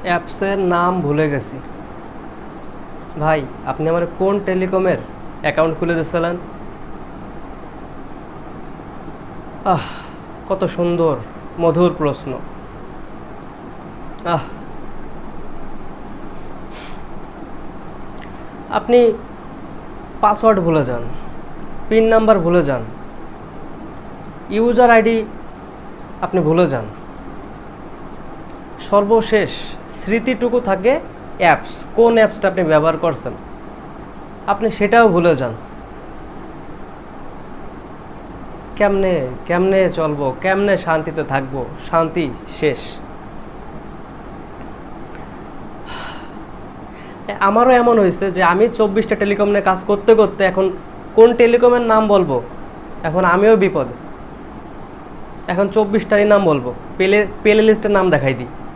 অ্যাপসের নাম ভুলে গেছি। ভাই, আপনি আমার কোন টেলিকমের অ্যাকাউন্ট খুলে দিয়েছিলেন? আহ, কত সুন্দর মধুর প্রশ্ন। আহ, আপনি পাসওয়ার্ড ভুলে যান, পিন নাম্বার ভুলে যান, ইউজার আইডি আপনি ভুলে যান, সর্বশেষ স্মৃতিটুকু থাকে অ্যাপস, কোন অ্যাপসটা আপনি ব্যবহার করছেন আপনি সেটাও ভুলে যান। কেমনে কেমনে চলবো, কেমনে শান্তিতে থাকবো? শান্তি শেষ। আমারও এমন হয়েছে যে আমি 24টা টেলিকম নিয়ে কাজ করতে করতে এখন কোন টেলিকমের নাম বলবো, এখন আমিও বিপদ। এখন 24টারই নাম বলবো, প্লে লিস্টের নাম দেখাই দিই।